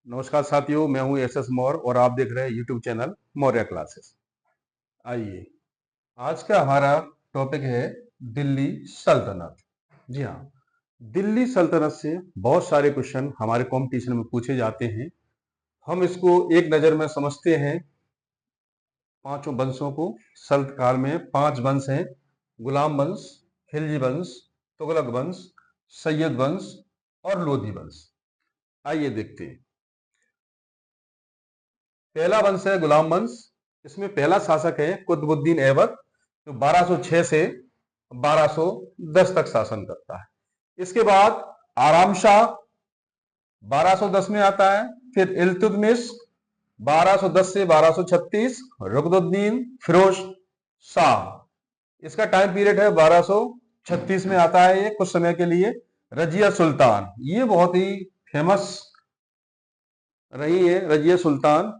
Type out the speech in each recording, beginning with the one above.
नमस्कार साथियों, मैं हूं एस एस मौर्य और आप देख रहे हैं यूट्यूब चैनल मौर्य क्लासेस। आइए, आज का हमारा टॉपिक है दिल्ली सल्तनत। जी हाँ, दिल्ली सल्तनत से बहुत सारे क्वेश्चन हमारे कंपटीशन में पूछे जाते हैं। हम इसको एक नज़र में समझते हैं। पांचों वंशों को, सल्त काल में पांच वंश हैं: गुलाम वंश, खिलजी वंश, तुगलक वंश, सैयद वंश और लोधी वंश। आइए देखते हैं। पहला वंश है गुलाम वंश। इसमें पहला शासक है कुतुबुद्दीन ऐबक, जो 1206 से 1210 तक शासन करता है। इसके बाद आराम शाह 1210 में आता है। फिर इल्तुतमिश 1210 से 1236, रुकनुद्दीन फिरोज शाह, इसका टाइम पीरियड है 1236 में आता है ये कुछ समय के लिए। रजिया सुल्तान, ये बहुत ही फेमस रही है रजिया सुल्तान,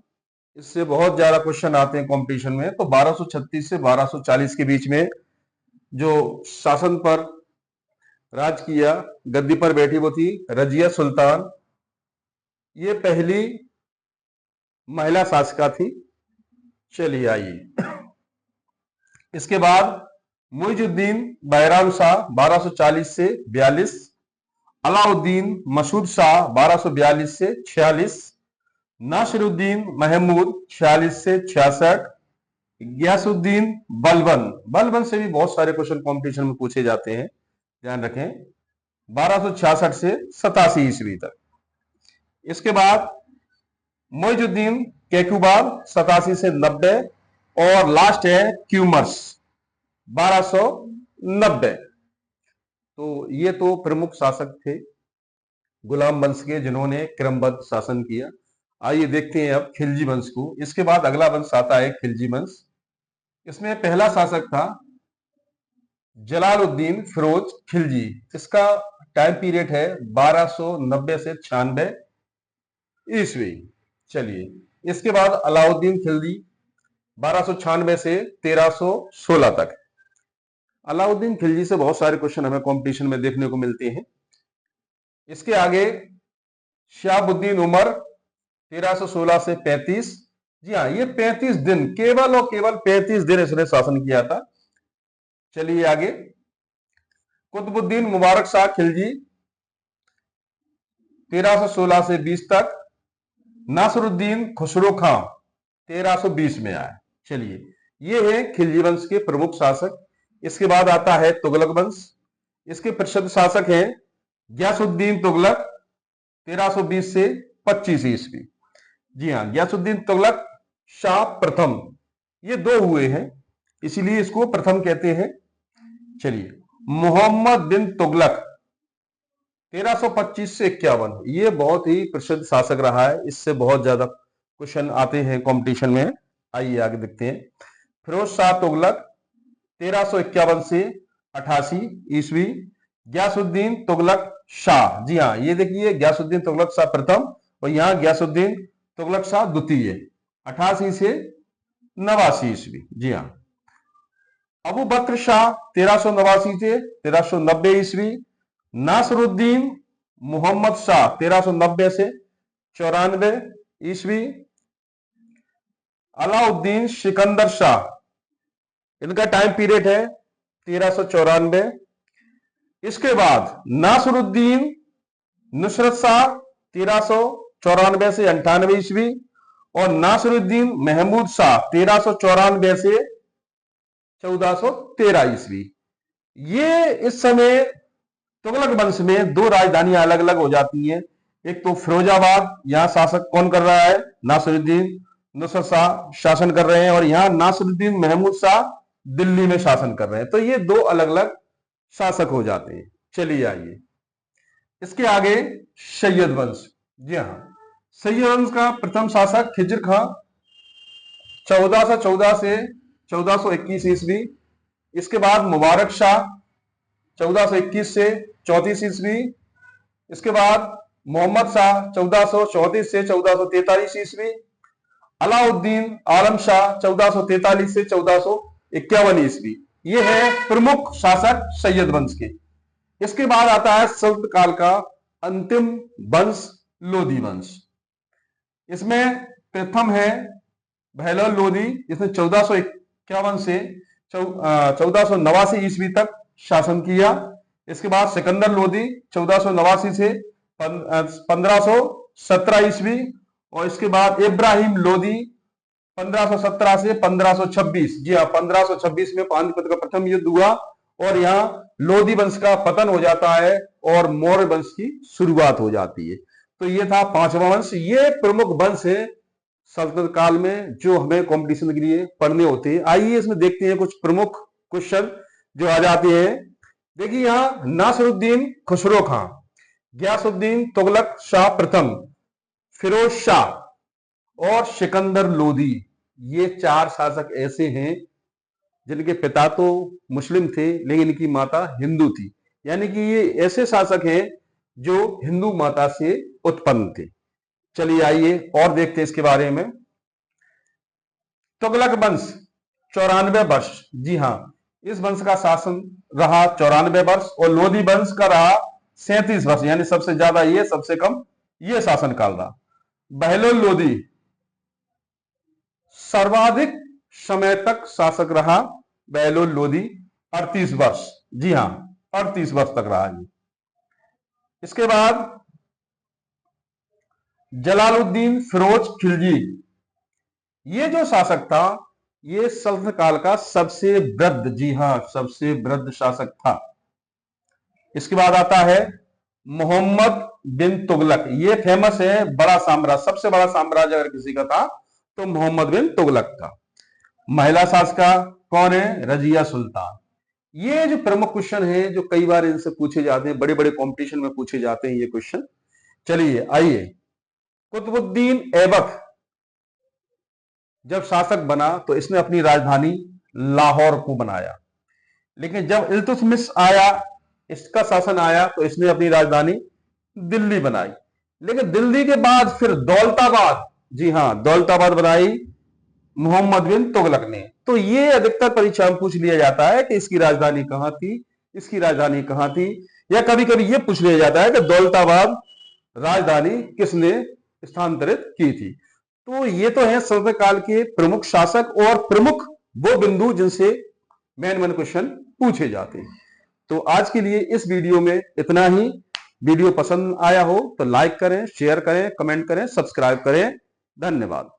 इससे बहुत ज्यादा क्वेश्चन आते हैं कंपटीशन में। तो 1236 से 1240 के बीच में जो शासन पर राज किया, गद्दी पर बैठी, वो थी रजिया सुल्तान। ये पहली महिला शासिका थी। चलिए आइए, इसके बाद मुइजुद्दीन बैराम शाह 1240 से 42, अलाउद्दीन मसूद शाह 1242 से 46, नासिरुद्दीन महमूद 46 से 66, गयासुद्दीन बलबन। बलबन से भी बहुत सारे क्वेश्चन कंपटीशन में पूछे जाते हैं, ध्यान रखें। 1266 से 87 ईस्वी तक। इसके बाद मोइजुद्दीन केकुबार 87 से 90, और लास्ट है क्यूमर्स 1290। तो ये तो प्रमुख शासक थे गुलाम वंश के, जिन्होंने क्रमबद्ध शासन किया। आइए देखते हैं अब खिलजी वंश को। इसके बाद अगला वंश आता है खिलजी वंश। इसमें पहला शासक था जलालुद्दीन फिरोज खिलजी। इसका टाइम पीरियड है 1290 से 96 ईस्वी। चलिए, इसके बाद अलाउद्दीन खिलजी 1296 से 1316 तक। अलाउद्दीन खिलजी से बहुत सारे क्वेश्चन हमें कंपटीशन में देखने को मिलते हैं। इसके आगे शहाबुद्दीन उमर 1316 से 35। जी हाँ, ये 35 दिन, केवल और केवल 35 दिन इसने शासन किया था। चलिए आगे, कुतुबुद्दीन मुबारक शाह खिलजी 1316 से 20 तक। नासरुद्दीन खुसरो खां 1320 में आए। चलिए, ये है खिलजी वंश के प्रमुख शासक। इसके बाद आता है तुगलक वंश। इसके प्रसिद्ध शासक हैं गयासुद्दीन तुगलक 1320 से 25 ईस्वी। जी हाँ, गयासुद्दीन तुगलक शाह प्रथम, ये दो हुए हैं, इसीलिए इसको प्रथम कहते हैं। चलिए, मोहम्मद बिन तुगलक 1325 से 51, ये बहुत ही प्रसिद्ध शासक रहा है। इससे बहुत ज्यादा क्वेश्चन आते हैं कंपटीशन में। आइए आगे देखते हैं। फिरोज शाह तुगलक 1351 से 88 ईस्वी। गयासुद्दीन तुगलक शाह, जी हाँ, ये देखिए, गयासुद्दीन तुगलक शाह प्रथम और यहां गयासुद्दीन तुगलक शाह द्वितीय, 88 से 89 ईस्वी। जी हाँ। अबू बकर शाह 1389 से 1390 ईस्वी। नासरुद्दीन मोहम्मद शाह 1390 से 94 ईस्वी। अलाउद्दीन सिकंदर शाह, इनका टाइम पीरियड है 1394। इसके बाद नासरुद्दीन नुसरत शाह 1394 से 98 ईस्वी, और नासरुद्दीन महमूद शाह 1394 से 1413 ईस्वी। ये इस समय तुगलक वंश में दो राजधानियां अलग अलग हो जाती हैं। एक तो फिरोजाबाद, यहां शासक कौन कर रहा है? नासिरुद्दीन नुसरत शाह शासन कर रहे हैं, और यहां नासिरुद्दीन महमूद शाह दिल्ली में शासन कर रहे हैं। तो ये दो अलग अलग शासक हो जाते हैं। चलिए आइए, इसके आगे सैयद वंश। जी हाँ, सैयद वंश का प्रथम शासक खिज्र खां 1414 से 1421 ईस्वी। इसके बाद मुबारक शाह 1421 से 34 ईस्वी। इसके बाद मोहम्मद शाह 1434 से 1443 ईस्वी। अलाउद्दीन आलम शाह 1443 से 1451 ईस्वी। ये है प्रमुख शासक सैयद वंश के। इसके बाद आता है सल्त काल का अंतिम वंश, लोधी वंश। इसमें प्रथम है बहलोल लोदी, जिसने 1451 से 1489 ईस्वी तक शासन किया। इसके बाद सिकंदर लोदी 1489 से 1517 ईस्वी, और इसके बाद इब्राहिम लोदी 1517 से 1526। जी हाँ, 1526 में पानीपत का प्रथम युद्ध हुआ और यहाँ लोदी वंश का पतन हो जाता है और मौर्य वंश की शुरुआत हो जाती है। तो ये था पांचवा वंश। ये प्रमुख वंश है सल्तनत काल में जो हमें कंपटीशन के लिए पढ़ने होते हैं। आइए इसमें देखते हैं कुछ प्रमुख क्वेश्चन जो आ जाते हैं। देखिए यहाँ नासिरुद्दीन खुसरो खां, गयासुद्दीन तुगलक शाह प्रथम, फिरोज शाह और सिकंदर लोदी, ये चार शासक ऐसे हैं जिनके पिता तो मुस्लिम थे लेकिन इनकी माता हिंदू थी, यानी कि ये ऐसे शासक हैं जो हिंदू माता से उत्पन्न थे। चलिए आइए और देखते हैं इसके बारे में। तुगलक वंश 94 वर्ष, जी हां, इस वंश का शासन रहा 94 वर्ष और लोदी वंश का रहा 37 वर्ष, यानी सबसे ज्यादा ये, सबसे कम ये शासन काल रहा। बहलोल लोदी सर्वाधिक समय तक शासक रहा, बहलोल लोदी 38 वर्ष, जी हां 38 वर्ष तक रहा जी। इसके बाद जलालुद्दीन फिरोज खिलजी, ये जो शासक था ये सल्तनत काल का सबसे वृद्ध, जी हां सबसे वृद्ध शासक था। इसके बाद आता है मोहम्मद बिन तुगलक, ये फेमस है बड़ा साम्राज्य, सबसे बड़ा साम्राज्य अगर किसी का था तो मोहम्मद बिन तुगलक था। महिला शासका कौन है? रजिया सुल्तान। ये जो प्रमुख क्वेश्चन है जो कई बार इनसे पूछे जाते हैं, बड़े बड़े कंपटीशन में पूछे जाते हैं ये क्वेश्चन। चलिए आइए, कुतुबुद्दीन ऐबक जब शासक बना तो इसने अपनी राजधानी लाहौर को बनाया, लेकिन जब इल्तुतमिश आया, इसका शासन आया, तो इसने अपनी राजधानी दिल्ली बनाई। लेकिन दिल्ली के बाद फिर दौलताबाद, जी हां दौलताबाद बनाई मोहम्मद बिन तुगलक ने। तो ये अधिकतर परीक्षा में पूछ लिया जाता है कि इसकी राजधानी कहां थी, इसकी राजधानी कहां थी, या कभी कभी यह पूछ लिया जाता है कि दौलताबाद राजधानी किसने स्थानांतरित की थी। तो ये तो है सल्तनत काल के प्रमुख शासक और प्रमुख वो बिंदु जिनसे मेन क्वेश्चन पूछे जाते हैं। तो आज के लिए इस वीडियो में इतना ही। वीडियो पसंद आया हो तो लाइक करें, शेयर करें, कमेंट करें, सब्सक्राइब करें। धन्यवाद।